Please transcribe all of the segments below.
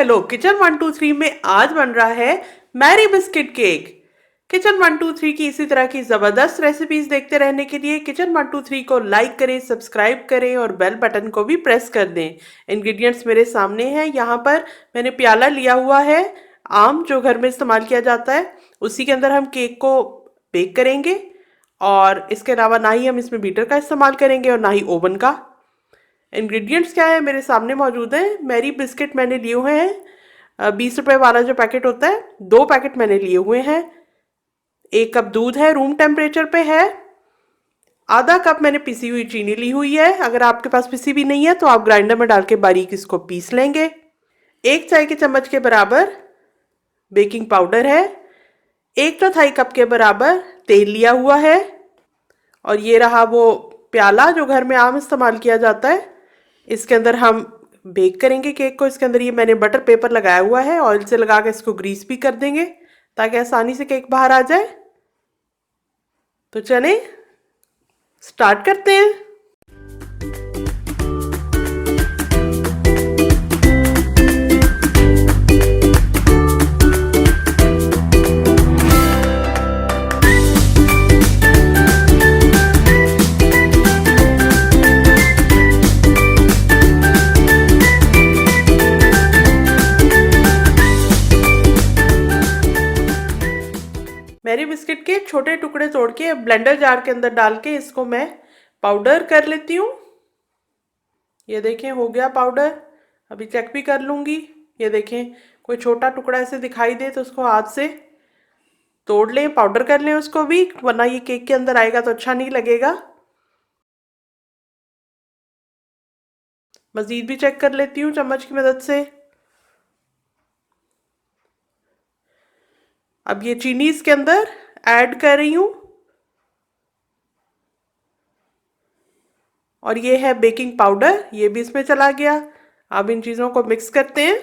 Hello kitchen 123 में आज बन रहा है मैरी बिस्किट केक। किचन 123 की इसी तरह की जबरदस्त रेसिपीज देखते रहने के लिए किचन 123 को लाइक करें, सब्सक्राइब करें और बेल बटन को भी प्रेस कर दें। इंग्रेडिएंट्स मेरे सामने हैं। यहाँ पर मैंने प्याला लिया हुआ है, आम जो घर में इस्तेमाल किया जाता है। उसी के अंदर हम केक को बेक करेंगे और इसके अलावा ना ही हम इसमें बीटर का इस्तेमाल करेंगे और ना ही ओवन का। इंग्रेडिएंट्स क्या है मेरे सामने मौजूद है। मैरी बिस्किट मैंने लिए हुए हैं, 20 रुपए वाला जो पैकेट होता है, 2 पैकेट मैंने लिए हुए हैं। 1 कप दूध है, रूम टेम्परेचर पे है। आधा कप मैंने पिसी हुई चीनी ली हुई है। अगर आपके पास पिसी भी नहीं है तो आप ग्राइंडर में डाल के बारीक इसको पीस लेंगे। 1 चाय के चम्मच के बराबर बेकिंग पाउडर है। 1 चौथाई कप के बराबर तेल लिया हुआ है। और ये रहा वो प्याला जो घर में आम इस्तेमाल किया जाता है। इसके अंदर हम बेक करेंगे केक को। इसके अंदर ये मैंने बटर पेपर लगाया हुआ है, ऑयल से लगा के इसको ग्रीस भी कर देंगे ताकि आसानी से केक बाहर आ जाए। तो चलें स्टार्ट करते हैं। मैरी बिस्किट के छोटे टुकड़े तोड़ के ब्लेंडर जार के अंदर डाल के इसको मैं पाउडर कर लेती हूँ। ये देखें हो गया पाउडर। अभी चेक भी कर लूँगी। ये देखें कोई छोटा टुकड़ा ऐसे दिखाई दे तो उसको हाथ से तोड़ लें, पाउडर कर लें उसको भी, वरना ये केक के अंदर आएगा तो अच्छा नहीं लगेगा। मज़ीद भी चेक कर लेती हूँ चम्मच की मदद से। अब ये चीनी इसके अंदर ऐड कर रही हूँ और ये है बेकिंग पाउडर, ये भी इसमें चला गया। अब इन चीज़ों को मिक्स करते हैं।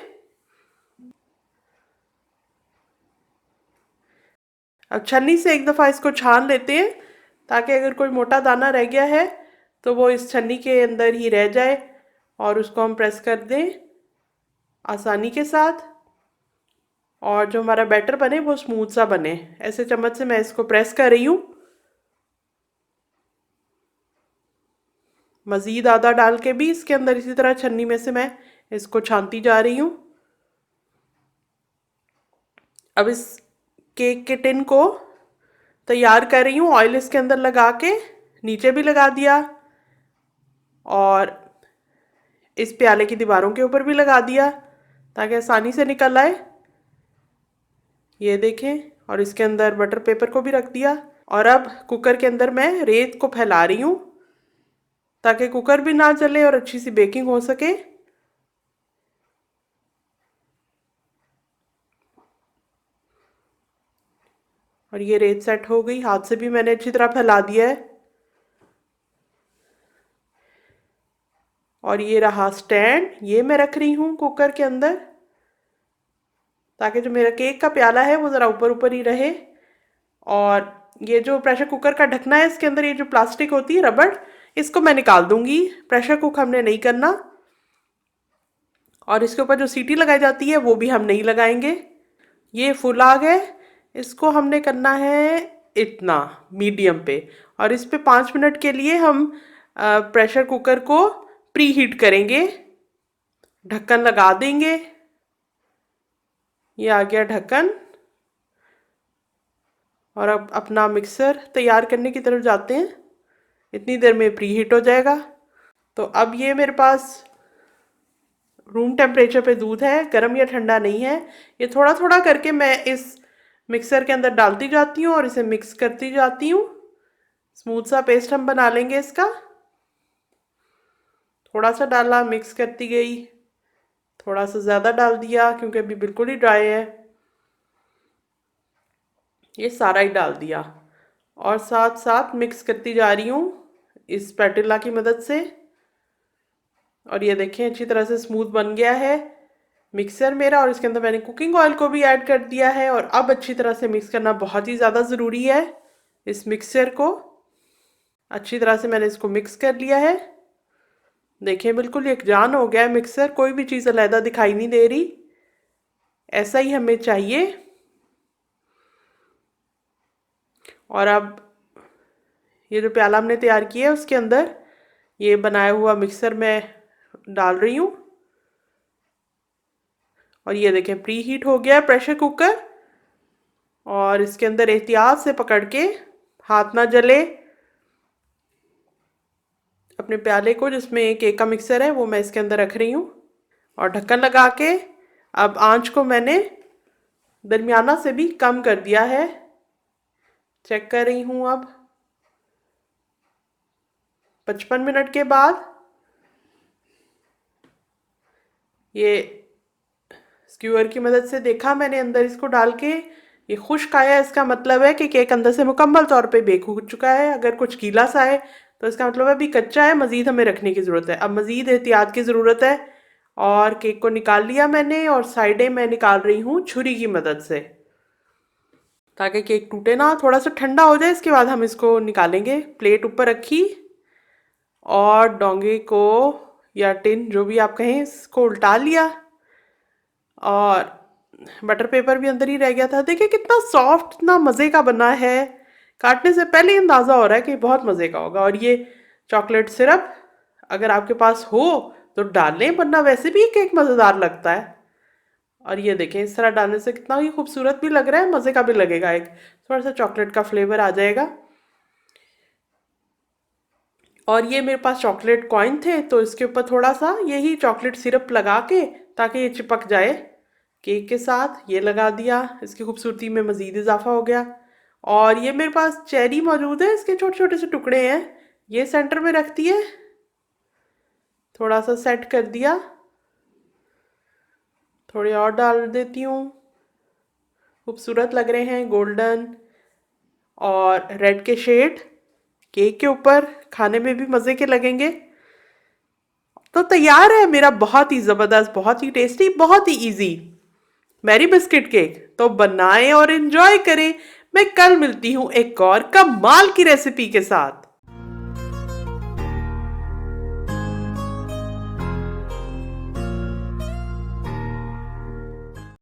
अब छन्नी से एक दफ़ा इसको छान लेते हैं ताकि अगर कोई मोटा दाना रह गया है तो वो इस छन्नी के अंदर ही रह जाए और उसको हम प्रेस कर दें आसानी के साथ और जो हमारा बैटर बने वो स्मूथ सा बने। ऐसे चम्मच से मैं इसको प्रेस कर रही हूँ। मज़ीद आधा डाल के भी इसके अंदर इसी तरह छन्नी में से मैं इसको छानती जा रही हूँ। अब इस केक के टिन को तैयार कर रही हूँ। ऑयल इसके अंदर लगा के नीचे भी लगा दिया और इस प्याले की दीवारों के ऊपर भी लगा दिया ताकि आसानी से निकल आए। ये देखें, और इसके अंदर बटर पेपर को भी रख दिया। और अब कुकर के अंदर मैं रेत को फैला रही हूँ ताकि कुकर भी ना जले और अच्छी सी बेकिंग हो सके। और ये रेत सेट हो गई, हाथ से भी मैंने अच्छी तरह फैला दिया है। और ये रहा स्टैंड, ये मैं रख रही हूँ कुकर के अंदर ताकि जो मेरा केक का प्याला है वो ज़रा ऊपर ऊपर ही रहे। और ये जो प्रेशर कुकर का ढकना है, इसके अंदर ये जो प्लास्टिक होती है रबड़, इसको मैं निकाल दूंगी। प्रेशर कुक हमने नहीं करना और इसके ऊपर जो सीटी लगाई जाती है वो भी हम नहीं लगाएंगे। ये फुल आग है, इसको हमने करना है इतना मीडियम पे और इस पे 5 मिनट के लिए हम प्रेशर कुकर को प्री हीट करेंगे। ढक्कन लगा देंगे। ये आ गया ढक्कन। और अब अपना मिक्सर तैयार करने की तरफ जाते हैं। इतनी देर में प्री हीट हो जाएगा। तो अब ये मेरे पास रूम टेम्परेचर पे दूध है, गर्म या ठंडा नहीं है। ये थोड़ा थोड़ा करके मैं इस मिक्सर के अंदर डालती जाती हूँ और इसे मिक्स करती जाती हूँ। स्मूथ सा पेस्ट हम बना लेंगे इसका। थोड़ा सा डाला, मिक्स करती गई, थोड़ा सा ज़्यादा डाल दिया क्योंकि अभी बिल्कुल ही ड्राई है। ये सारा ही डाल दिया और साथ साथ मिक्स करती जा रही हूँ इस स्पैटुला की मदद से। और ये देखें अच्छी तरह से स्मूथ बन गया है मिक्सर मेरा। और इसके अंदर मैंने कुकिंग ऑयल को भी ऐड कर दिया है। और अब अच्छी तरह से मिक्स करना बहुत ही ज़्यादा ज़रूरी है। इस मिक्सर को अच्छी तरह से मैंने इसको मिक्स कर लिया है। देखें बिल्कुल यकजान हो गया है मिक्सर, कोई भी चीज़ अलहदा दिखाई नहीं दे रही। ऐसा ही हमें चाहिए। और अब ये जो प्याला हमने तैयार किया है उसके अंदर ये बनाया हुआ मिक्सर मैं डाल रही हूँ। और ये देखें प्री हीट हो गया है प्रेशर कुकर। और इसके अंदर एहतियात से पकड़ के हाथ ना जले अपने प्याले को जिसमें केक का मिक्सर है वो मैं इसके अंदर रख रही हूँ। और ढक्कन लगा के अब आंच को मैंने दरमियाना से भी कम कर दिया है। चेक कर रही हूँ अब 55 मिनट के बाद ये स्क्यूअर की मदद से देखा मैंने अंदर इसको डाल के ये खुश्क आया। इसका मतलब है कि केक अंदर से मुकम्मल तौर पे बेक हो चुका है। अगर कुछ गीला सा है तो इसका मतलब अभी कच्चा है, मज़ीद हमें रखने की ज़रूरत है। अब मज़ीद एहतियात की ज़रूरत है। और केक को निकाल लिया मैंने और साइडें मैं निकाल रही हूँ छुरी की मदद से ताकि केक टूटे ना। थोड़ा सा ठंडा हो जाए इसके बाद हम इसको निकालेंगे। प्लेट ऊपर रखी और डोंगे को या टिन जो भी आप कहें इसको उल्टा लिया और बटर पेपर भी अंदर ही रह गया था। देखिए कितना सॉफ्ट, इतना मज़े का बना है। काटने से पहले ही अंदाज़ा हो रहा है कि बहुत मज़े का होगा। और ये चॉकलेट सिरप अगर आपके पास हो तो डाल लें, वरना वैसे भी केक मज़ेदार लगता है। और ये देखें इस तरह डालने से कितना ही खूबसूरत भी लग रहा है, मज़े का भी लगेगा। एक थोड़ा सा चॉकलेट का फ्लेवर आ जाएगा। और ये मेरे पास चॉकलेट कॉइन थे तो इसके ऊपर थोड़ा सा यही चॉकलेट सिरप लगा के ताकि ये चिपक जाए केक के साथ, ये लगा दिया। इसकी खूबसूरती में मज़ीद इजाफा हो गया। और ये मेरे पास चेरी मौजूद है, इसके छोटे छोटे से टुकड़े हैं, ये सेंटर में रख दिए, थोड़ा सा सेट कर दिया। थोड़े और डाल देती हूँ, खूबसूरत लग रहे हैं, गोल्डन और रेड के शेड केक के ऊपर, खाने में भी मज़े के लगेंगे। तो तैयार है मेरा बहुत ही ज़बरदस्त, बहुत ही टेस्टी, बहुत ही इजी मैरी बिस्किट केक। तो बनाएं और एंजॉय करें। मैं कल मिलती हूँ एक और कमाल की रेसिपी के साथ।